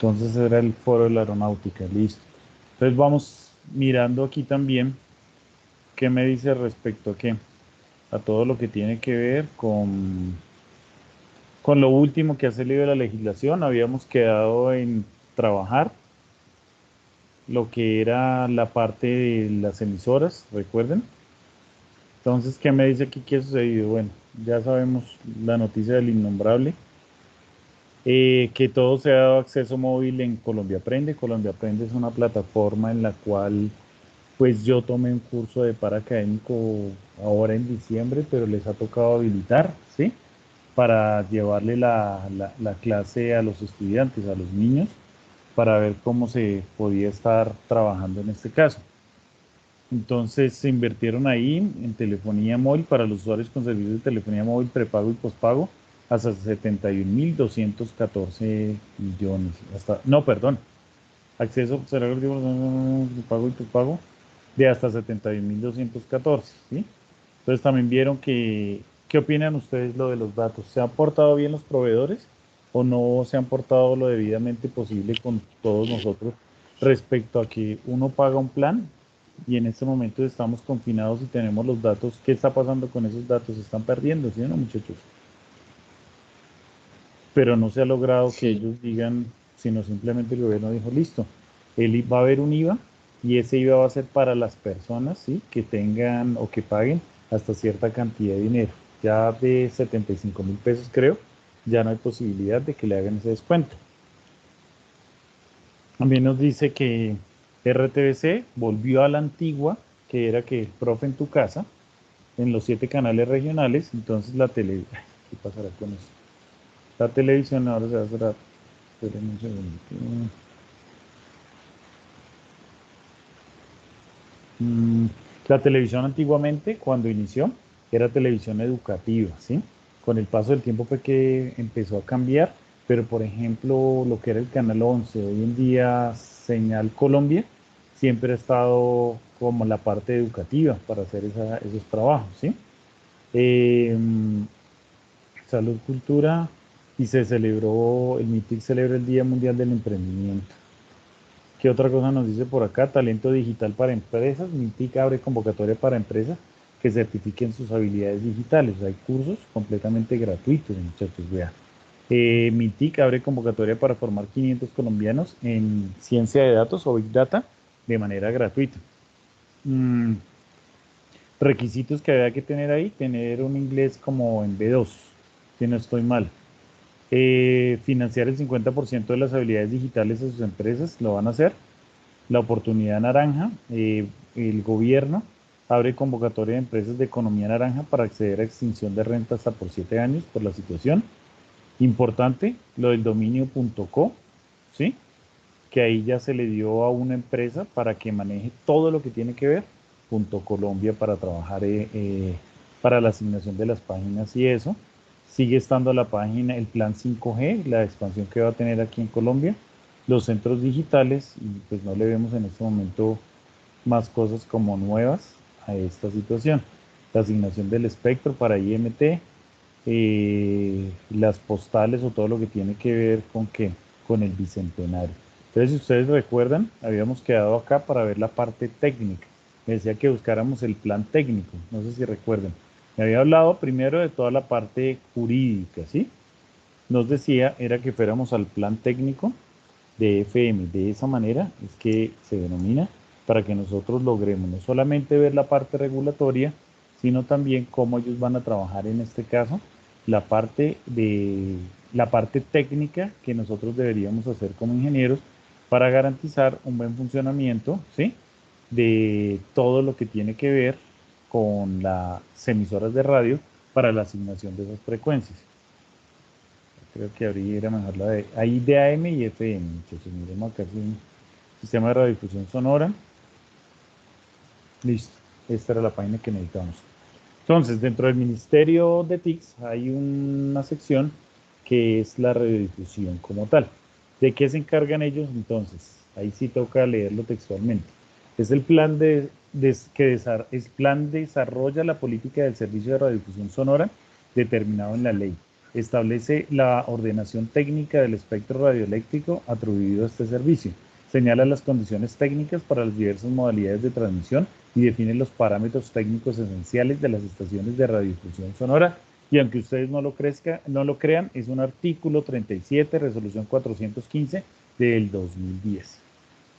Entonces era el foro de la aeronáutica, listo. Entonces vamos mirando aquí también qué me dice respecto a qué, a todo lo que tiene que ver con lo último que ha salido de la legislación. Habíamos quedado en trabajar lo que era la parte de las emisoras, recuerden. Entonces, ¿qué me dice aquí qué ha sucedido? Bueno, ya sabemos la noticia del innombrable, que todo se ha dado acceso móvil en Colombia Aprende. Colombia Aprende es una plataforma en la cual, pues yo tomé un curso de paracadémico ahora en diciembre, pero les ha tocado habilitar, ¿sí? Para llevarle la clase a los estudiantes, a los niños, para ver cómo se podía estar trabajando en este caso. Entonces se invirtieron ahí en telefonía móvil para los usuarios con servicios de telefonía móvil prepago y pospago hasta 71.214 millones. Hasta, no, perdón. Acceso será pago y pospago de hasta 71.214, ¿sí? Entonces también vieron que, ¿qué opinan ustedes lo de los datos? ¿Se han portado bien los proveedores o no se han portado lo debidamente posible con todos nosotros respecto a que uno paga un plan y en este momento estamos confinados y tenemos los datos? ¿Qué está pasando con esos datos? ¿Se están perdiendo, sí o no, muchachos? Pero no se ha logrado que Sí, ellos digan, sino simplemente el gobierno dijo, listo, va a haber un IVA y ese IVA va a ser para las personas, ¿sí? Que tengan o que paguen hasta cierta cantidad de dinero. Ya de 75.000 pesos, creo, ya no hay posibilidad de que le hagan ese descuento. También nos dice que RTBC volvió a la antigua, que era que el profe en tu casa, en los 7 canales regionales. Entonces la tele, ay, ¿qué pasará con eso? La televisión ahora se va a hacer. Esperen un segundo. Mm, la televisión antiguamente, cuando inició, era televisión educativa, ¿sí? Con el paso del tiempo fue que empezó a cambiar, pero por ejemplo, lo que era el Canal 11, hoy en día Señal Colombia, siempre ha estado como la parte educativa para hacer esos trabajos, ¿sí? Eh, Salud, cultura, y se celebró, el MITIC celebra el Día Mundial del Emprendimiento. ¿Qué otra cosa nos dice por acá? Talento digital para empresas. MITIC abre convocatoria para empresas que certifiquen sus habilidades digitales. Hay cursos completamente gratuitos, muchachos, vean. MITIC abre convocatoria para formar 500 colombianos en ciencia de datos o Big Data de manera gratuita. Mm, requisitos que había que tener ahí, tener un inglés como en B2, si no estoy mal. Financiar el 50% de las habilidades digitales de sus empresas, lo van a hacer. La oportunidad naranja, el gobierno abre convocatoria de empresas de economía naranja para acceder a extinción de renta hasta por 7 años por la situación. Importante, lo del dominio.co, ¿sí? Que ahí ya se le dio a una empresa para que maneje todo lo que tiene que ver, punto Colombia, para trabajar para la asignación de las páginas y eso. Sigue estando la página, el plan 5G, la expansión que va a tener aquí en Colombia, los centros digitales, y pues no le vemos en este momento más cosas como nuevas a esta situación. La asignación del espectro para IMT, las postales o todo lo que tiene que ver con qué, con el bicentenario. Entonces, si ustedes recuerdan, habíamos quedado acá para ver la parte técnica. Me decía que buscáramos el plan técnico, no sé si recuerdan. Me había hablado primero de toda la parte jurídica, ¿sí? Nos decía era que fuéramos al plan técnico de FM. De esa manera es que se denomina, para que nosotros logremos no solamente ver la parte regulatoria, sino también cómo ellos van a trabajar en este caso la parte técnica que nosotros deberíamos hacer como ingenieros para garantizar un buen funcionamiento, ¿sí? De todo lo que tiene que ver con las emisoras de radio para la asignación de esas frecuencias. Creo que habría mejor la de, ahí de AM y FM. Entonces, miremos acá, sí, sistema de radiodifusión sonora. Listo. Esta era la página que necesitamos. Entonces, dentro del Ministerio de TICS hay una sección que es la radiodifusión como tal. ¿De qué se encargan ellos entonces? Ahí sí toca leerlo textualmente. Es el plan es plan desarrolla la política del servicio de radiodifusión sonora determinado en la ley. establece la ordenación técnica del espectro radioeléctrico atribuido a este servicio, señala las condiciones técnicas para las diversas modalidades de transmisión y define los parámetros técnicos esenciales de las estaciones de radiodifusión sonora. Y aunque ustedes no lo crean, es un artículo 37, resolución 415 del 2010.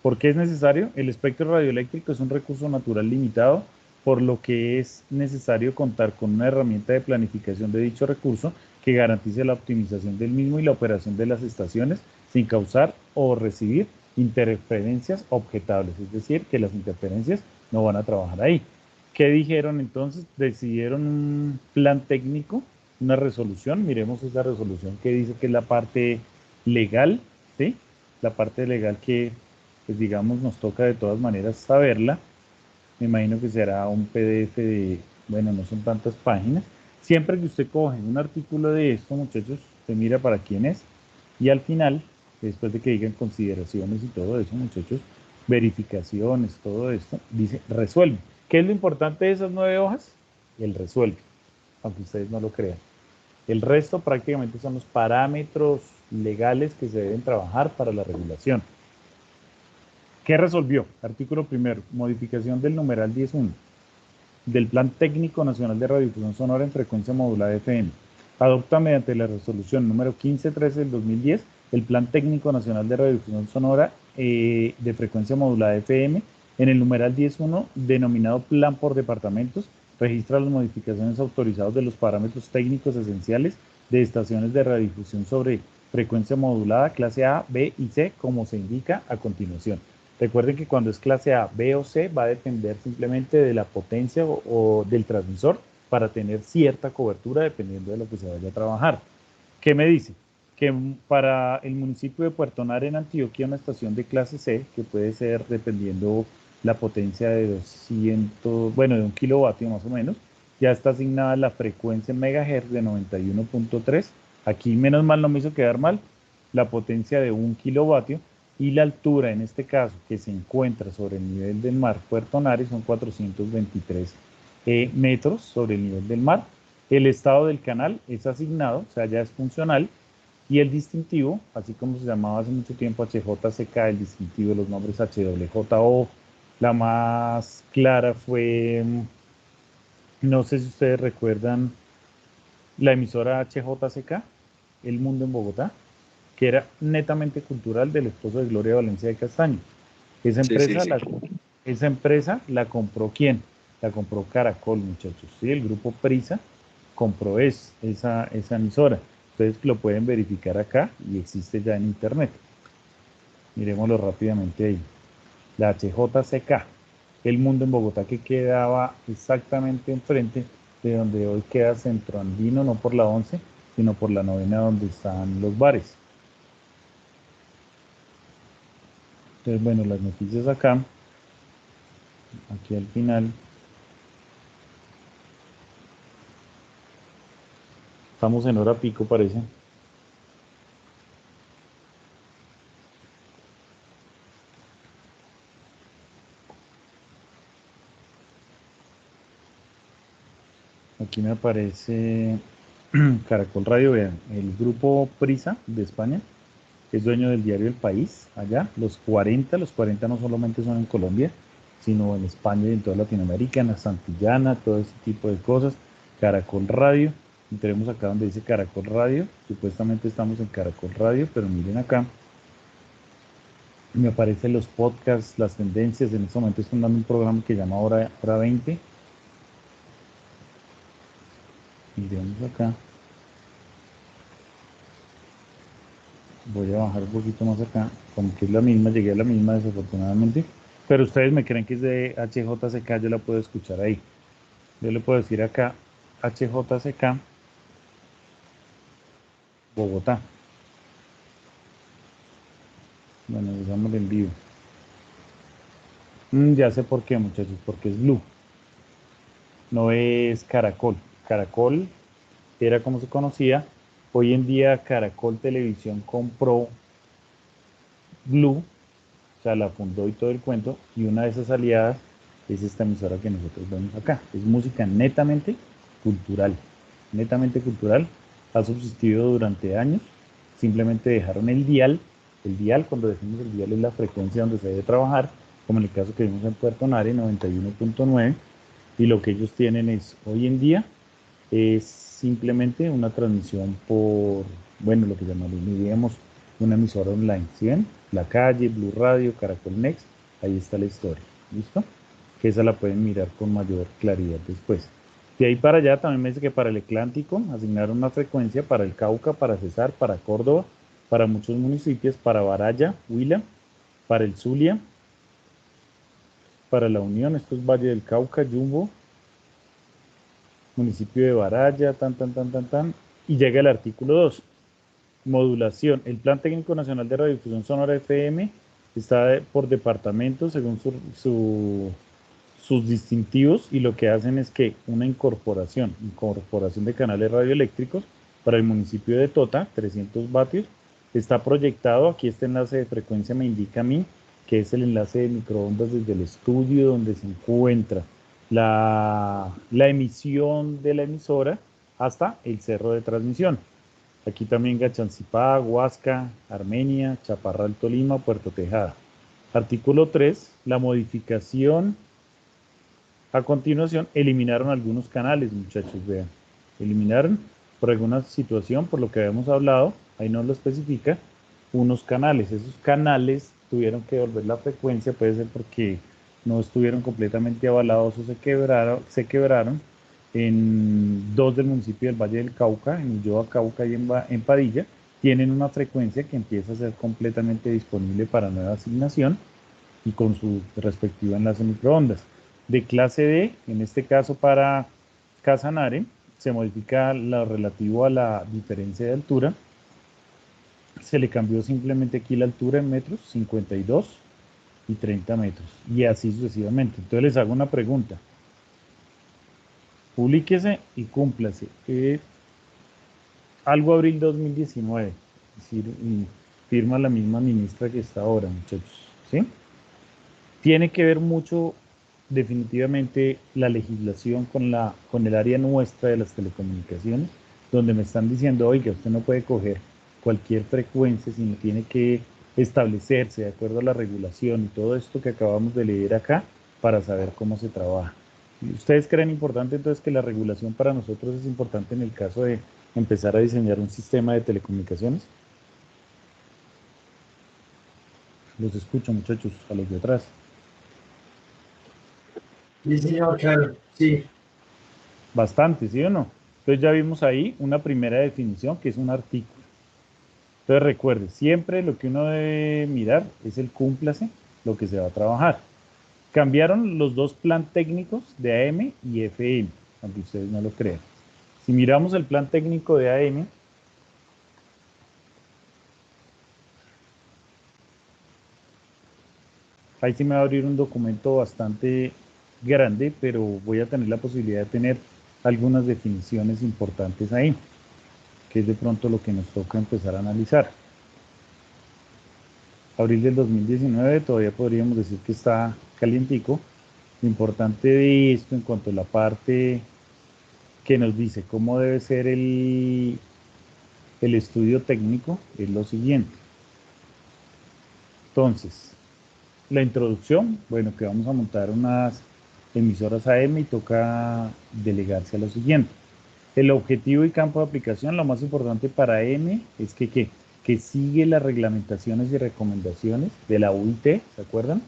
¿Por qué es necesario? El espectro radioeléctrico es un recurso natural limitado, por lo que es necesario contar con una herramienta de planificación de dicho recurso que garantice la optimización del mismo y la operación de las estaciones sin causar o recibir interferencias objetables, es decir, que las interferencias no van a trabajar ahí. ¿Qué dijeron entonces? Decidieron un plan técnico, una resolución. Miremos esa resolución que dice que es la parte legal, ¿sí? La parte legal que, pues digamos, nos toca de todas maneras saberla. Me imagino que será un PDF de, bueno, no son tantas páginas. Siempre que usted coge un artículo de esto, muchachos, se mira para quién es. Y al final, después de que digan consideraciones y todo eso, muchachos, verificaciones, todo esto, dice resuelve. ¿Qué es lo importante de esas 9 hojas? El resuelve, aunque ustedes no lo crean. El resto prácticamente son los parámetros legales que se deben trabajar para la regulación. ¿Qué resolvió? Artículo primero, modificación del numeral 10.1 del Plan Técnico Nacional de Radiodifusión Sonora en frecuencia modulada FM. Adopta mediante la resolución número 1513 del 2010 el Plan Técnico Nacional de Radiodifusión Sonora de frecuencia modulada FM. En el numeral 10.1, denominado Plan por departamentos, registra las modificaciones autorizadas de los parámetros técnicos esenciales de estaciones de radiodifusión sobre frecuencia modulada clase A, B y C, como se indica a continuación. Recuerden que cuando es clase A, B o C va a depender simplemente de la potencia o del transmisor para tener cierta cobertura dependiendo de lo que se vaya a trabajar. ¿Qué me dice? Que para el municipio de Puerto Nare en Antioquia una estación de clase C, que puede ser dependiendo la potencia de 200, bueno, de 1 kilovatio más o menos, ya está asignada la frecuencia en megahertz de 91.3. Aquí menos mal no me hizo quedar mal, la potencia de 1 kilovatio y la altura en este caso que se encuentra sobre el nivel del mar Puerto Nare son 423 metros sobre el nivel del mar. El estado del canal es asignado, o sea, ya es funcional, y el distintivo, así como se llamaba hace mucho tiempo HJCK, el distintivo de los nombres HWJO, la más clara fue, no sé si ustedes recuerdan, la emisora HJCK, El Mundo en Bogotá, que era netamente cultural del esposo de Gloria Valencia de Castaño. Esa Sí, sí, empresa, sí. esa empresa la compró ¿quién? La compró Caracol, muchachos. ¿Sí? El grupo Prisa compró esa emisora. Ustedes lo pueden verificar acá y existe ya en internet. Miremoslo rápidamente ahí. La HJCK, El Mundo en Bogotá, que quedaba exactamente enfrente de donde hoy queda Centro Andino, no por la 11, sino por la novena donde están los bares. Entonces, bueno, las noticias acá, aquí al final, estamos en hora pico parece. Aquí me aparece Caracol Radio, vean, el grupo Prisa de España es dueño del diario El País, allá, los 40 no solamente son en Colombia, sino en España y en toda Latinoamérica, en la Santillana, todo ese tipo de cosas. Caracol Radio, entremos acá donde dice Caracol Radio, supuestamente estamos en Caracol Radio, pero miren acá, me aparecen los podcasts, las tendencias, en este momento están dando un programa que se llama Hora 20, miremos acá. Voy a bajar un poquito más acá, como que es la misma, llegué a la misma desafortunadamente, pero ustedes me creen que es de HJCK, yo la puedo escuchar ahí. Yo le puedo decir acá HJCK Bogotá. Bueno, digamos en vivo. Ya sé por qué, muchachos, porque es Blue, no es Caracol. Caracol era como se conocía. Hoy en día Caracol Televisión compró Blue, o sea, la fundó y todo el cuento, y una de esas aliadas es esta emisora que nosotros vemos acá. Es música netamente cultural, netamente cultural. ha subsistido durante años. Simplemente dejaron el dial, cuando decimos el dial es la frecuencia donde se debe trabajar, como en el caso que vimos en Puerto Nare, 91.9, y lo que ellos tienen es, hoy en día, es simplemente una transmisión por, bueno, lo que llamaríamos una emisora online, ¿sí ven? La Calle, Blue Radio, Caracol Next, ahí está la historia, ¿listo? Que esa la pueden mirar con mayor claridad después. De ahí para allá también me dice que para el Atlántico asignaron una frecuencia para el Cauca, para Cesar, para Córdoba, para muchos municipios, para Baraya, Huila, para el Zulia, para la Unión, esto es Valle del Cauca, Yumbo, municipio de Baraya, y llega el artículo 2, modulación. El Plan Técnico Nacional de Radiodifusión Sonora FM está por departamento según sus distintivos, y lo que hacen es que una incorporación de canales radioeléctricos para el municipio de Tota, 300 vatios, está proyectado. Aquí este enlace de frecuencia me indica a mí que es el enlace de microondas desde el estudio donde se encuentra la emisión de la emisora hasta el cerro de transmisión. Aquí también Gachancipá, Huasca, Armenia, Chaparral, Tolima, Puerto Tejada. Artículo 3, la modificación. A continuación, eliminaron algunos canales, muchachos, vean. Eliminaron por alguna situación, por lo que habíamos hablado, ahí no lo especifica, unos canales. Esos canales tuvieron que devolver la frecuencia, puede ser porque no estuvieron completamente avalados o se quebraron en dos del municipio del Valle del Cauca, en Ulloa, Cauca y en Padilla, tienen una frecuencia que empieza a ser completamente disponible para nueva asignación y con su respectivo enlace microondas. De clase D, en este caso para Casanare, se modifica lo relativo a la diferencia de altura. Se le cambió simplemente aquí la altura en metros, 52 y 30 metros, y así sucesivamente. Entonces les hago una pregunta. Publíquese y cúmplase. Algo abril 2019, es decir, y firma la misma ministra que está ahora, muchachos, ¿sí? Tiene que ver mucho definitivamente la legislación con el área nuestra de las telecomunicaciones, donde me están diciendo, oiga, usted no puede coger cualquier frecuencia, sino tiene que establecerse de acuerdo a la regulación y todo esto que acabamos de leer acá para saber cómo se trabaja. ¿Ustedes creen importante entonces que la regulación para nosotros es importante en el caso de empezar a diseñar un sistema de telecomunicaciones? Los escucho, muchachos, a los de atrás. Sí, señor, claro, sí. Bastante, ¿sí o no? Entonces ya vimos ahí una primera definición que es un artículo. Entonces recuerde, siempre lo que uno debe mirar es el cúmplase, lo que se va a trabajar. Cambiaron los dos plan técnicos de AM y FM, aunque ustedes no lo crean. Si miramos el plan técnico de AM, ahí sí me va a abrir un documento bastante grande, pero voy a tener la posibilidad de tener algunas definiciones importantes ahí, que es de pronto lo que nos toca empezar a analizar. Abril del 2019, todavía podríamos decir que está calientico. Lo importante de esto en cuanto a la parte que nos dice cómo debe ser el estudio técnico es lo siguiente. Entonces, la introducción, bueno, que vamos a montar unas emisoras AM y toca delegarse a lo siguiente. El objetivo y campo de aplicación, lo más importante para AM es que sigue las reglamentaciones y recomendaciones de la UIT, ¿se acuerdan?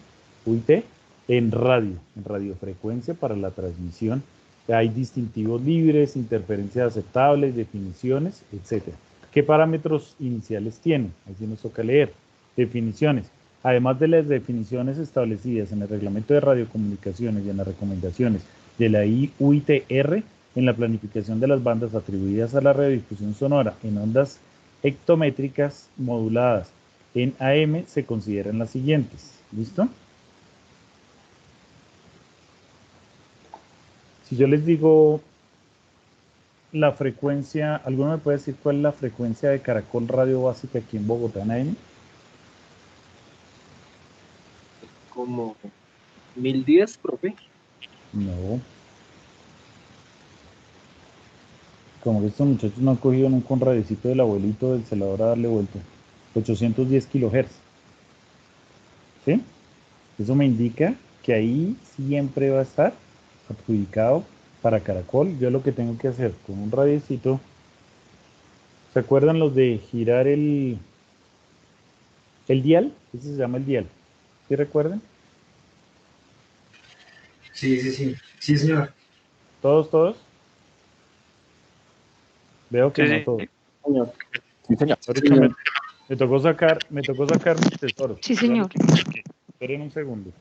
UIT en radiofrecuencia para la transmisión. Hay distintivos libres, interferencias aceptables, definiciones, etcétera. ¿Qué parámetros iniciales tiene? Ahí sí nos toca leer. Definiciones. Además de las definiciones establecidas en el reglamento de radiocomunicaciones y en las recomendaciones de la UITR, en la planificación de las bandas atribuidas a la radiodifusión sonora en ondas hectométricas moduladas en AM se consideran las siguientes. ¿Listo? Si yo les digo la frecuencia, ¿alguno me puede decir cuál es la frecuencia de Caracol Radio Básica aquí en Bogotá en AM? Como 1010, profe. No. Como que estos muchachos no han cogido nunca un radiecito del abuelito del celador a darle vuelta. 810 kilohertz. ¿Sí? Eso me indica que ahí siempre va a estar adjudicado para Caracol. Yo lo que tengo que hacer con un radiecito, ¿se acuerdan los de girar el dial? Ese se llama el dial. ¿Sí recuerdan? Sí, sí, sí. Sí, señor. ¿Todos, todos? Veo que Sí, no sí, todos. sí. Señor. Sí, señor. Ahorita me tocó sacar mis tesoros. Sí, Ya los señor. saqué. Esperen un segundo.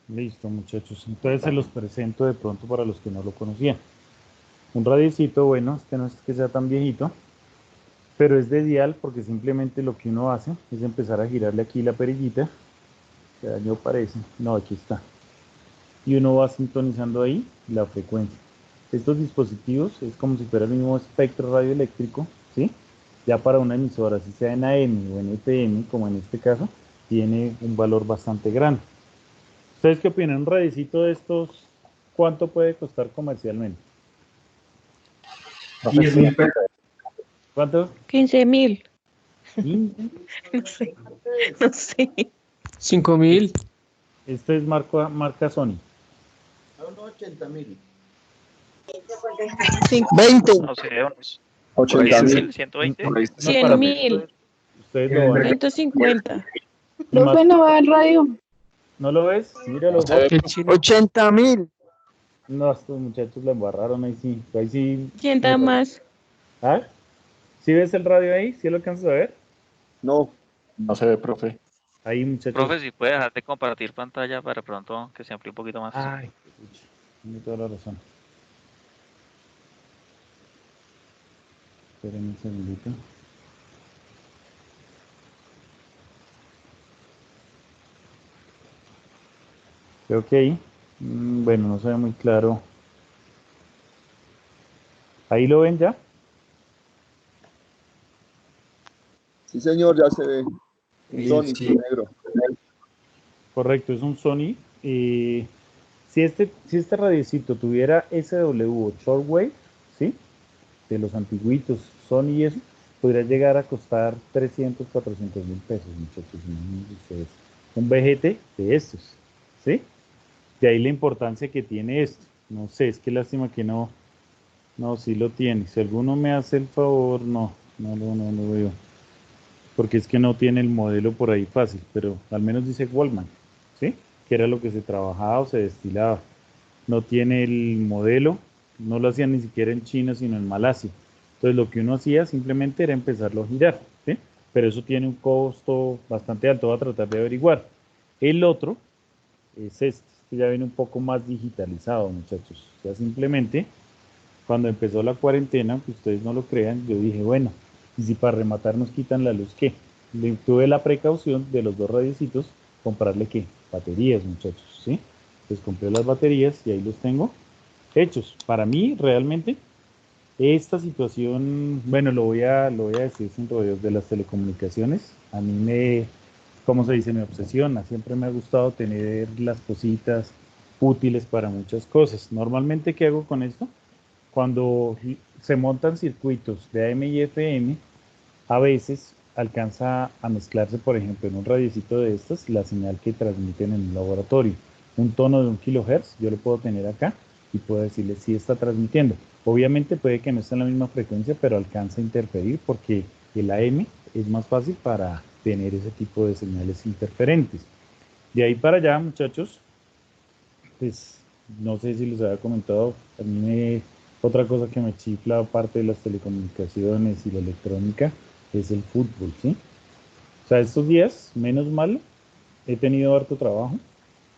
Listo, muchachos. Entonces se los presento de pronto para los que no lo conocían. Un radiecito, bueno, este no es que sea tan viejito, pero es de dial porque simplemente lo que uno hace es empezar a girarle aquí la perillita. Se dañó parece. No, aquí está. Y uno va sintonizando ahí la frecuencia. Estos dispositivos es como si fuera el mismo espectro radioeléctrico, ¿sí? Ya para una emisora, si sea en AM o en FM, como en este caso, tiene un valor bastante grande. ¿Ustedes qué opinan? Un radiecito de estos, ¿cuánto puede costar comercialmente? 10.000 pesos. ¿Cuánto? 15.000. 15. No sé. No sé. 5.000. Este es marca Sony. Cin- 20. No sé, unos 80.000. 100.000, 120. Una 100.000. Ustedes lo van a... 150. y más- Profe, no va el radio. ¿No lo ves? Míralo. El chino. 80.000. No, estos muchachos la embarraron ahí sí. Ahí sí. ¿Quién da más? ¿Ah? ¿Sí ves el radio ahí? ¿Sí lo alcanzas a ver? No, no se ve, profe. Ahí, muchachos. Profe, si puede dejar de compartir pantalla para pronto que se amplíe un poquito más. Ay, pucha, tiene toda la razón. Esperen un segundito. Creo que ahí. Bueno, no se ve muy claro. ¿Ahí lo ven ya? Sí, señor, ya se ve. Sony, Sí. negro. Correcto, es un Sony. Si este radiecito tuviera SW o Shortwave, ¿sí? De los antiguitos Sony y eso, podría llegar a costar 300, 400 mil pesos, muchachos. Imagínense ustedes. Un VGT de estos, ¿sí? De ahí la importancia que tiene esto. No sé, es que lástima que no, no, sí lo tiene. Si alguno me hace el favor, no lo veo. Porque es que no tiene el modelo por ahí fácil, pero al menos dice Wallman, ¿sí? Que era lo que se trabajaba o se destilaba. No tiene el modelo, no lo hacían ni siquiera en China, sino en Malasia. Entonces lo que uno hacía simplemente era empezarlo a girar, ¿sí? Pero eso tiene un costo bastante alto, voy a tratar de averiguar. El otro es este, que ya viene un poco más digitalizado, muchachos. O sea, simplemente cuando empezó la cuarentena, que ustedes no lo crean, yo dije, bueno, y si para rematar nos quitan la luz, ¿qué? Tuve la precaución de los dos radiecitos, comprarle, ¿qué? Baterías, muchachos, ¿sí? Entonces compré las baterías y ahí los tengo hechos. Para mí, realmente, esta situación, bueno, lo voy a decir sin rodeos de las telecomunicaciones. A mí ¿cómo se dice? Me obsesiona. Siempre me ha gustado tener las cositas útiles para muchas cosas. Normalmente, ¿qué hago con esto? Cuando se montan circuitos de AM y FM, a veces alcanza a mezclarse, por ejemplo, en un radiecito de estas, la señal que transmiten en el laboratorio. Un tono de 1 kHz, yo lo puedo tener acá y puedo decirle si está transmitiendo. Obviamente puede que no esté en la misma frecuencia, pero alcanza a interferir porque el AM es más fácil para tener ese tipo de señales interferentes. De ahí para allá, muchachos, pues no sé si les había comentado, a mí otra cosa que me chifla aparte de las telecomunicaciones y la electrónica que es el fútbol, ¿sí? O sea, estos días, menos mal, he tenido harto trabajo.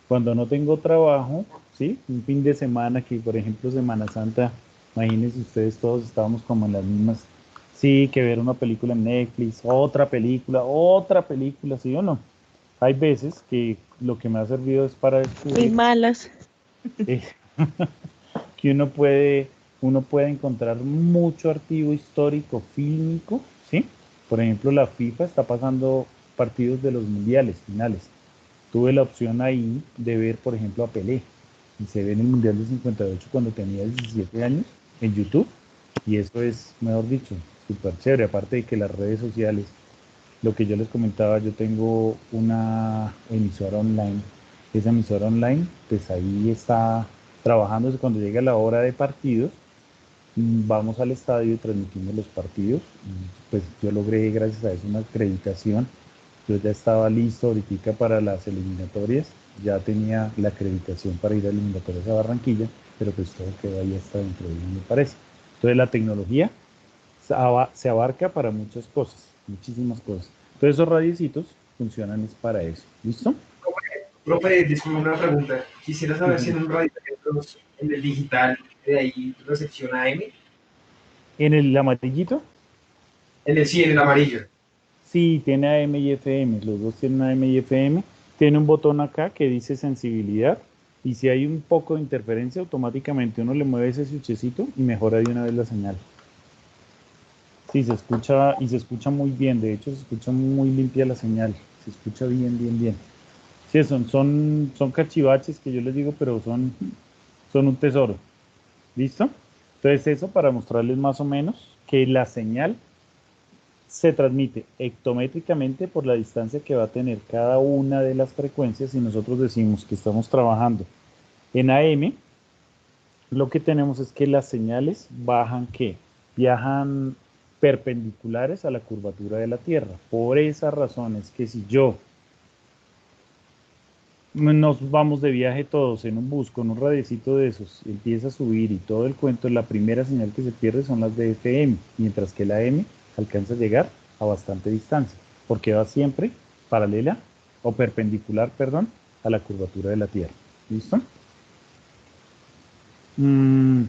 Cuando no tengo trabajo, ¿sí? Un fin de semana, que por ejemplo Semana Santa, imagínense ustedes, todos estábamos como en las mismas. Sí, que ver una película en Netflix, otra película, ¿sí o no? Hay veces que lo que me ha servido es para Muy descubrir malas. eh, que uno puede encontrar mucho archivo histórico, fílmico, ¿sí? Por ejemplo, la FIFA está pasando partidos de los mundiales finales. Tuve la opción ahí de ver, por ejemplo, a Pelé. Y se ve en el Mundial de 58 cuando tenía 17 años en YouTube. Y eso es, mejor dicho, súper chévere. Aparte de que las redes sociales, lo que yo les comentaba, yo tengo una emisora online. Esa emisora online, pues ahí está trabajando. Cuando llega la hora de partidos, vamos al estadio y transmitimos los partidos. Pues yo logré, gracias a eso, una acreditación. Yo ya estaba listo ahorita para las eliminatorias. Ya tenía la acreditación para ir a eliminatorias a Barranquilla, pero pues todo quedó ahí hasta dentro de un, me parece. Entonces la tecnología se abarca para muchas cosas, muchísimas cosas. Entonces esos radiecitos funcionan es para eso. ¿Listo? Profe, disculpe una pregunta. Quisiera Sí, saber si señor. en un radio en el digital, de ahí recepción AM, En el amarillito, en el sí, en el amarillo. sí, tiene AM y FM, los dos tienen AM y FM. Tiene un botón acá que dice sensibilidad y si hay un poco de interferencia, automáticamente uno le mueve ese switchecito y mejora de una vez la señal. Sí, se escucha y se escucha muy bien, de hecho se escucha muy limpia la señal, se escucha bien, bien, bien. Sí, son cachivaches que yo les digo, pero son un tesoro. ¿Listo? Entonces eso para mostrarles más o menos que la señal se transmite hectométricamente por la distancia que va a tener cada una de las frecuencias y nosotros decimos que estamos trabajando en AM, lo que tenemos es que las señales bajan, ¿qué? Viajan perpendiculares a la curvatura de la Tierra. Por esa razón es que si yo nos vamos de viaje todos en un bus con un radiecito de esos, empieza a subir y todo el cuento, la primera señal que se pierde son las de FM, mientras que la M alcanza a llegar a bastante distancia, porque va siempre paralela o perpendicular, perdón, a la curvatura de la Tierra. ¿Listo? Mm,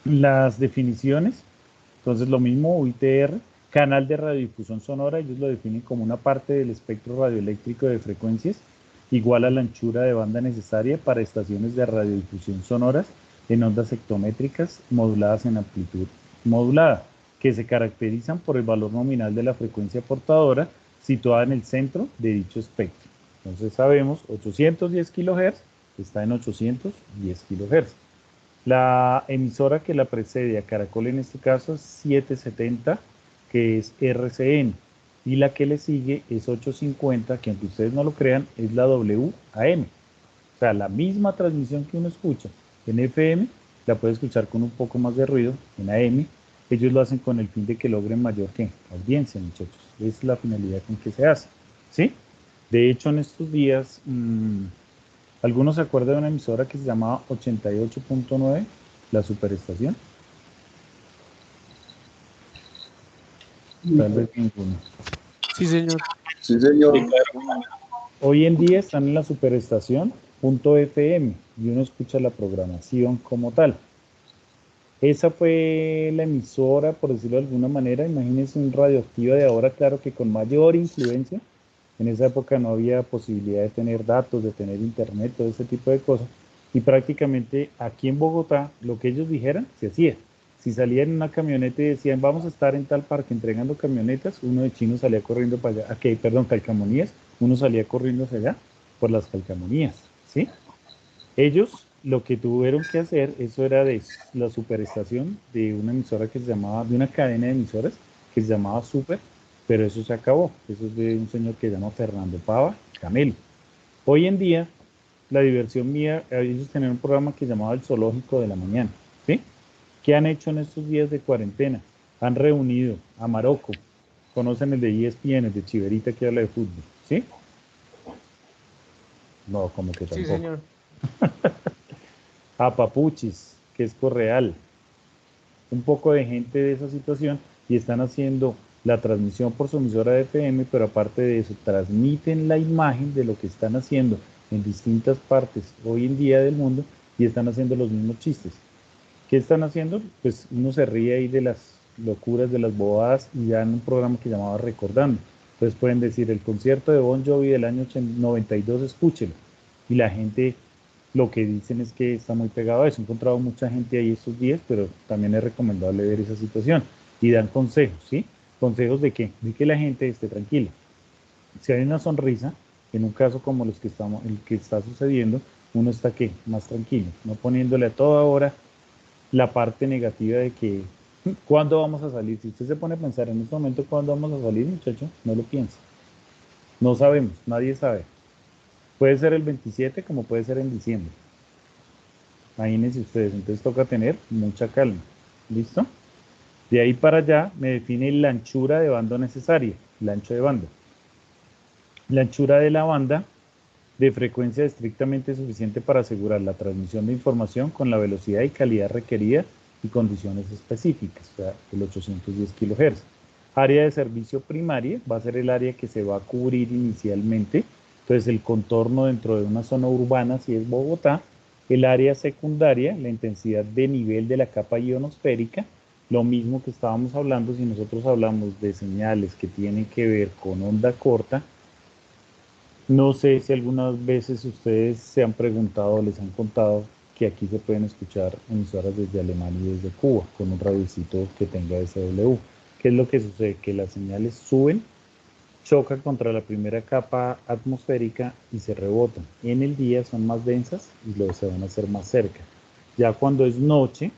las definiciones, entonces lo mismo, UITR, canal de radiodifusión sonora, ellos lo definen como una parte del espectro radioeléctrico de frecuencias igual a la anchura de banda necesaria para estaciones de radiodifusión sonoras en ondas hectométricas moduladas en amplitud modulada, que se caracterizan por el valor nominal de la frecuencia portadora situada en el centro de dicho espectro. Entonces sabemos 810 kHz está en 810 kHz. La emisora que la precede a Caracol en este caso es 770, que es RCN, y la que le sigue es 850, que aunque ustedes no lo crean, es la WAM. O sea, la misma transmisión que uno escucha en FM, la puede escuchar con un poco más de ruido en AM. Ellos lo hacen con el fin de que logren mayor ¿qué? Audiencia, muchachos. Esa es la finalidad con que se hace. ¿Sí? De hecho, en estos días, ¿algunos se acuerdan de una emisora que se llamaba 88.9, la superestación? Tal vez ninguno. Sí, señor. Sí, señor. Sí, claro. Hoy en día están en la superestación .fm y uno escucha la programación como tal. Esa fue la emisora, por decirlo de alguna manera. Imagínense un radioactiva de ahora, claro que con mayor influencia. En esa época no había posibilidad de tener datos, de tener internet, todo ese tipo de cosas. Y prácticamente aquí en Bogotá, lo que ellos dijeran, se hacía. Si salían en una camioneta y decían, vamos a estar en tal parque entregando camionetas, uno de Chino salía corriendo para allá, aquí, perdón, calcamonías, uno salía corriendo hacia allá por las calcamonías, ¿sí? Ellos lo que tuvieron que hacer, eso era de la superestación de una emisora que se llamaba, de una cadena de emisoras que se llamaba Super, pero eso se acabó. Eso es de un señor que se llama Fernando Pava Camelo. Hoy en día, la diversión mía, ellos tenían un programa que se llamaba El Zoológico de la Mañana, ¿sí? ¿Qué han hecho en estos días de cuarentena? Han reunido a Marocco, conocen el de ESPN, el de Chiverita que habla de fútbol, ¿sí? No, como que Sí, tampoco. señor. A Papuchis, que es Correal, un poco de gente de esa situación y están haciendo la transmisión por su emisora de FM, pero aparte de eso, transmiten la imagen de lo que están haciendo en distintas partes hoy en día del mundo y están haciendo los mismos chistes. ¿Qué están haciendo? Pues uno se ríe ahí de las locuras, de las bobadas y dan un programa que llamaba Recordando. Entonces pueden decir el concierto de Bon Jovi del año 92, escúchelo. Y la gente lo que dicen es que está muy pegado a eso. He encontrado mucha gente ahí estos días, pero también es recomendable ver esa situación. Y dan consejos, ¿sí? ¿Consejos de qué? De que la gente esté tranquila. Si hay una sonrisa, en un caso como los que estamos, el que está sucediendo, uno está ¿qué? Más tranquilo, no poniéndole a toda hora la parte negativa de que ¿cuándo vamos a salir? Si usted se pone a pensar en este momento ¿cuándo vamos a salir, muchacho? No lo piensa. No sabemos, nadie sabe. Puede ser el 27 como puede ser en diciembre. Imagínense ustedes, entonces toca tener mucha calma. ¿Listo? De ahí para allá me define la anchura de banda necesaria, el ancho de banda. La anchura de la banda de frecuencia estrictamente suficiente para asegurar la transmisión de información con la velocidad y calidad requerida y condiciones específicas, o sea, el 810 kHz. Área de servicio primaria va a ser el área que se va a cubrir inicialmente, entonces el contorno dentro de una zona urbana, si es Bogotá. El área secundaria, la intensidad de nivel de la capa ionosférica, lo mismo que estábamos hablando, si nosotros hablamos de señales que tienen que ver con onda corta. No sé si algunas veces ustedes se han preguntado o les han contado que aquí se pueden escuchar emisoras desde Alemania y desde Cuba con un radiocito que tenga SW. ¿Qué es lo que sucede? Que las señales suben, chocan contra la primera capa atmosférica y se rebotan. En el día son más densas y luego se van a hacer más cerca. Ya cuando es noche,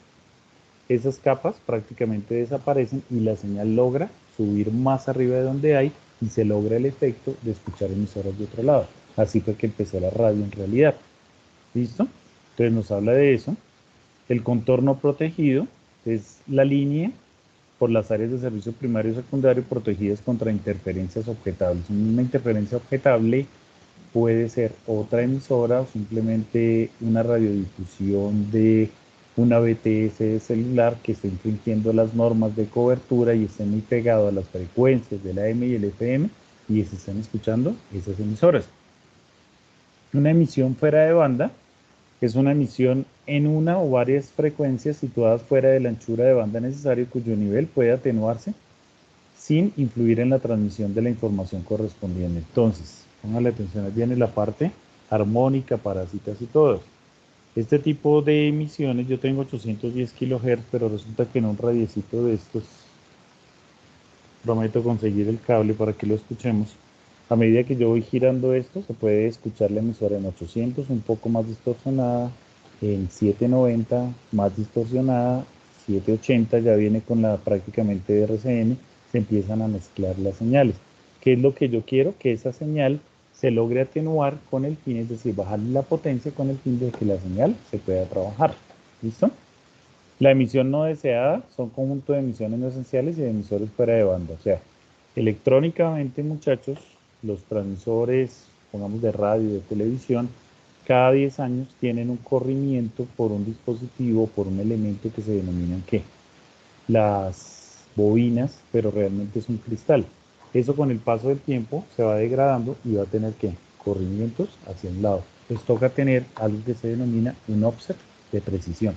esas capas prácticamente desaparecen y la señal logra subir más arriba de donde hay y se logra el efecto de escuchar emisoras de otro lado. Así fue que empezó la radio en realidad. ¿Listo? Entonces nos habla de eso. El contorno protegido es la línea por las áreas de servicio primario y secundario protegidas contra interferencias objetables. Una interferencia objetable puede ser otra emisora o simplemente una radiodifusión de una BTS de celular que esté infringiendo las normas de cobertura y esté muy pegado a las frecuencias del AM y el FM y se están escuchando esas emisoras. Una emisión fuera de banda es una emisión en una o varias frecuencias situadas fuera de la anchura de banda necesaria cuyo nivel puede atenuarse sin influir en la transmisión de la información correspondiente. Entonces, póngale atención, ahí viene la parte armónica, parásitas y todo. Este tipo de emisiones, yo tengo 810 kHz, pero resulta que en un radiecito de estos, prometo conseguir el cable para que lo escuchemos. A medida que yo voy girando esto, se puede escuchar la emisora en 800, un poco más distorsionada, en 790, más distorsionada, 780, ya viene con la prácticamente de RCN, se empiezan a mezclar las señales. ¿Qué es lo que yo quiero? Que esa señal se logre atenuar con el fin, es decir, bajar la potencia con el fin de que la señal se pueda trabajar. ¿Listo? La emisión no deseada son conjunto de emisiones no esenciales y de emisores fuera de banda. O sea, electrónicamente, muchachos, los transmisores, pongamos de radio y de televisión, cada 10 años tienen un corrimiento por un dispositivo, por un elemento que se denominan ¿qué? Las bobinas, pero realmente es un cristal. Eso con el paso del tiempo se va degradando y va a tener ¿qué? Corrimientos hacia un lado. Entonces toca tener algo que se denomina un offset de precisión.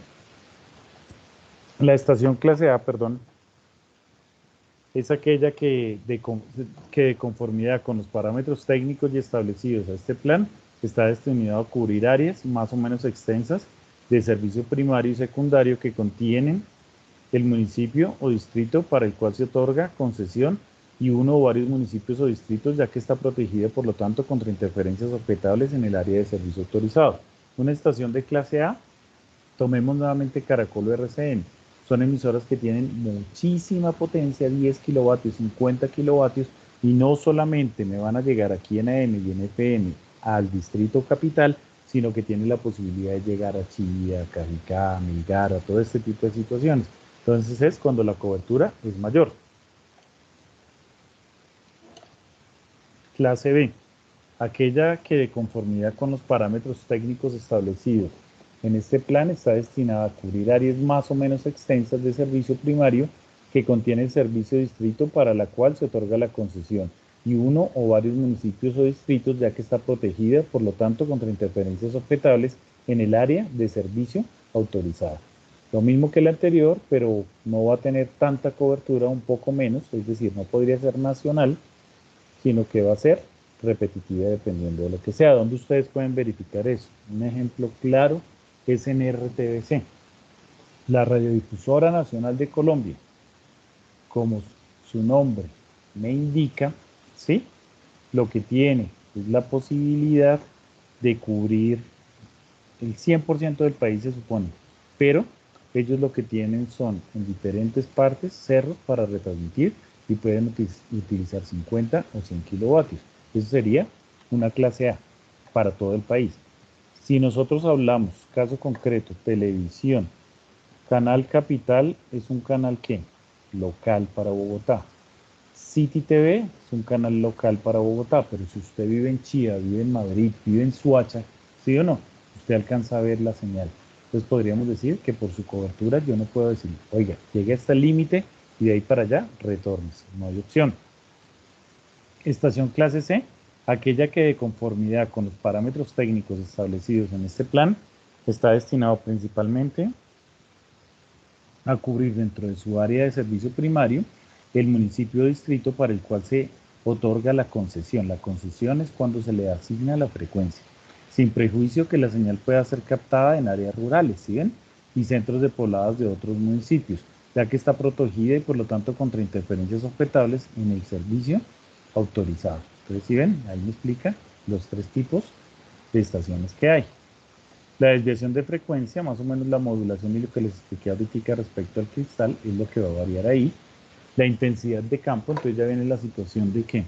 La estación clase A, perdón, es aquella que de conformidad con los parámetros técnicos y establecidos a este plan está destinado a cubrir áreas más o menos extensas de servicio primario y secundario que contienen el municipio o distrito para el cual se otorga concesión y uno o varios municipios o distritos, ya que está protegida por lo tanto contra interferencias objetables en el área de servicio autorizado. Una estación de clase A, tomemos nuevamente Caracol o RCN, son emisoras que tienen muchísima potencia, 10 kilovatios, 50 kilovatios, y no solamente me van a llegar aquí en AM y en FM al distrito capital, sino que tienen la posibilidad de llegar a Chía, Cajicá, Melgar, a todo este tipo de situaciones. Entonces es cuando la cobertura es mayor. Clase B, aquella que de conformidad con los parámetros técnicos establecidos en este plan está destinada a cubrir áreas más o menos extensas de servicio primario que contiene el servicio distrito para la cual se otorga la concesión, y uno o varios municipios o distritos, ya que está protegida, por lo tanto, contra interferencias objetables en el área de servicio autorizada. Lo mismo que el anterior, pero no va a tener tanta cobertura, un poco menos, es decir, no podría ser nacional, sino que va a ser repetitiva dependiendo de lo que sea. ¿Dónde ustedes pueden verificar eso? Un ejemplo claro es en RTBC, la Radiodifusora Nacional de Colombia. Como su nombre me indica, ¿sí? Lo que tiene es la posibilidad de cubrir el 100% del país, se supone, pero ellos lo que tienen son en diferentes partes cerros para retransmitir y pueden utilizar 50 o 100 kilovatios. Eso sería una clase A para todo el país. Si nosotros hablamos, caso concreto, televisión, Canal Capital es un canal ¿qué? Local para Bogotá. City TV es un canal local para Bogotá, pero si usted vive en Chía, vive en Madrid, vive en Suacha, ¿sí o no? Usted alcanza a ver la señal. Entonces podríamos decir que por su cobertura yo no puedo decir, oiga, llegue hasta el límite y de ahí para allá retornes. No hay opción. Estación clase C, aquella que de conformidad con los parámetros técnicos establecidos en este plan, está destinado principalmente a cubrir dentro de su área de servicio primario el municipio o distrito para el cual se otorga la concesión. La concesión es cuando se le asigna la frecuencia, sin prejuicio que la señal pueda ser captada en áreas rurales, ¿sí ven? Y centros de poblados de otros municipios, ya que está protegida y por lo tanto contra interferencias objetables en el servicio autorizado. Entonces, ¿sí ven? Ahí me explica los tres tipos de estaciones que hay. La desviación de frecuencia, más o menos la modulación y lo que les expliqué ahorita respecto al cristal, es lo que va a variar ahí. La intensidad de campo, entonces ya viene la situación de que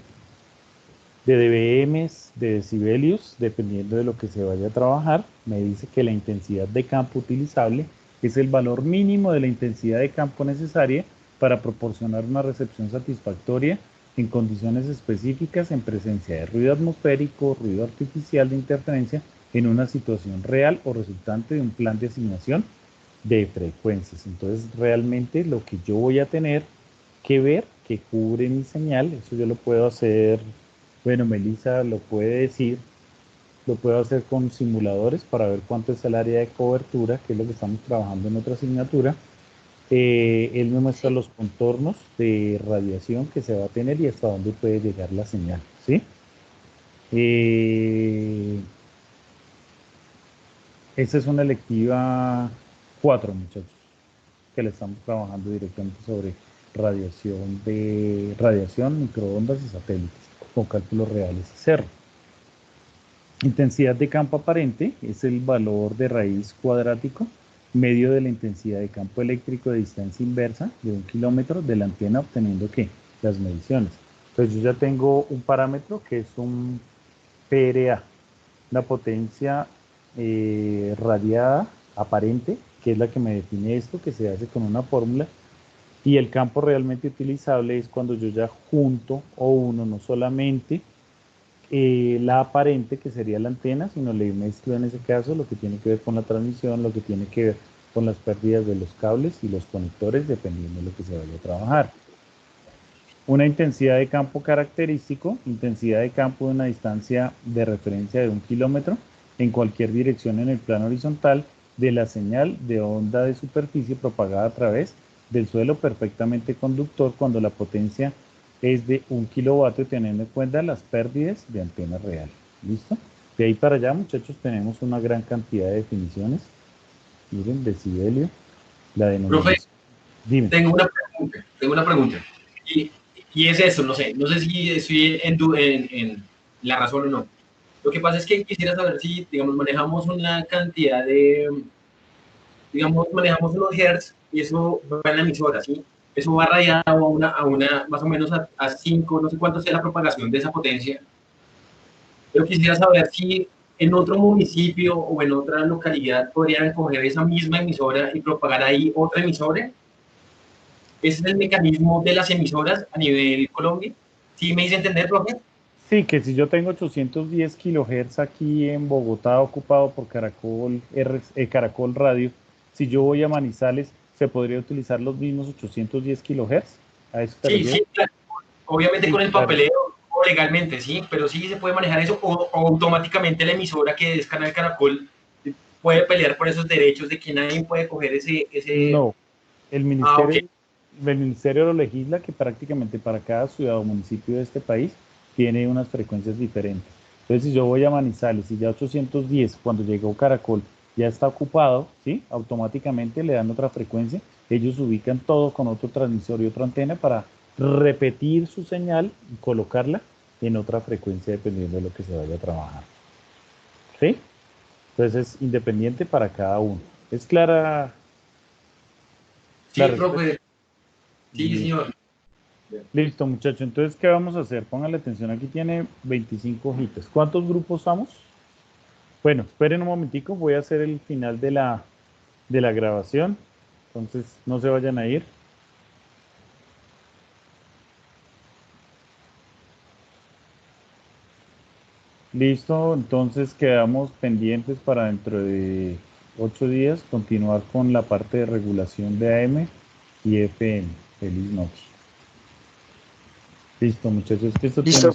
de dBms, de decibelios, dependiendo de lo que se vaya a trabajar, me dice que la intensidad de campo utilizable es el valor mínimo de la intensidad de campo necesaria para proporcionar una recepción satisfactoria en condiciones específicas en presencia de ruido atmosférico, ruido artificial de interferencia, en una situación real o resultante de un plan de asignación de frecuencias. Entonces, realmente lo que yo voy a tener que ver, que cubre mi señal, eso yo lo puedo hacer, bueno, Melissa lo puede decir, lo puedo hacer con simuladores para ver cuánto es el área de cobertura, que es lo que estamos trabajando en otra asignatura. Él me muestra los contornos de radiación que se va a tener y hasta dónde puede llegar la señal, ¿sí? Esta es una electiva 4, muchachos, que le estamos trabajando directamente sobre radiación, microondas y satélites, con cálculos reales y cerro. Intensidad de campo aparente es el valor de raíz cuadrático medio de la intensidad de campo eléctrico de distancia inversa de 1 kilómetro de la antena, obteniendo ¿qué? Las mediciones. Entonces yo ya tengo un parámetro que es un PRA, la potencia radiada aparente, que es la que me define esto, que se hace con una fórmula, y el campo realmente utilizable es cuando yo ya junto o uno no solamente la aparente, que sería la antena, sino le mezclo en ese caso lo que tiene que ver con la transmisión, lo que tiene que ver con las pérdidas de los cables y los conectores, dependiendo de lo que se vaya a trabajar. Una intensidad de campo característico, intensidad de campo de una distancia de referencia de 1 kilómetro en cualquier dirección en el plano horizontal de la señal de onda de superficie propagada a través del suelo perfectamente conductor cuando la potencia es de 1 kilovatio, teniendo en cuenta las pérdidas de antena real. ¿Listo? De ahí para allá, muchachos, tenemos una gran cantidad de definiciones. Miren, decibelio, la denominación. Profe, Dime. tengo una pregunta. Y es eso, no sé si estoy en la razón o no. Lo que pasa es que quisiera saber si, digamos, manejamos una cantidad de, digamos, manejamos unos hertz y eso va en la emisora, ¿sí? Eso va radiado a una más o menos a 5, no sé cuánto sea la propagación de esa potencia. Pero quisiera saber si en otro municipio o en otra localidad podrían coger esa misma emisora y propagar ahí otra emisora. Ese es el mecanismo de las emisoras a nivel Colombia. ¿Sí me hice entender, profe? Sí, que si yo tengo 810 kilohertz aquí en Bogotá ocupado por Caracol Radio, si yo voy a Manizales, se podría utilizar los mismos 810 kilohertz. ¿A eso te Sí, refieres? sí, claro. Obviamente Sí, con el claro. papeleo o legalmente, sí, pero sí se puede manejar eso o automáticamente la emisora que es Canal Caracol puede pelear por esos derechos de que nadie puede coger ese... No, el Ah, ok. ministerio lo legisla que prácticamente para cada ciudad o municipio de este país tiene unas frecuencias diferentes. Entonces, si yo voy a Manizales y ya 810, cuando llegó Caracol, ya está ocupado, ¿sí? Automáticamente le dan otra frecuencia. Ellos ubican todo con otro transmisor y otra antena para repetir su señal y colocarla en otra frecuencia dependiendo de lo que se vaya a trabajar. ¿Sí? Entonces es independiente para cada uno. ¿Es clara la Sí, respuesta? profe. Sí, Listo. señor. Listo, muchacho. Entonces, ¿qué vamos a hacer? Póngale atención, aquí tiene 25 hojitas. ¿Cuántos grupos somos? Bueno, esperen un momentico, voy a hacer el final de la grabación. Entonces, no se vayan a ir. Listo, entonces quedamos pendientes para dentro de 8 días continuar con la parte de regulación de AM y FM. Feliz noche. Listo, muchachos, que esto Listo, tiene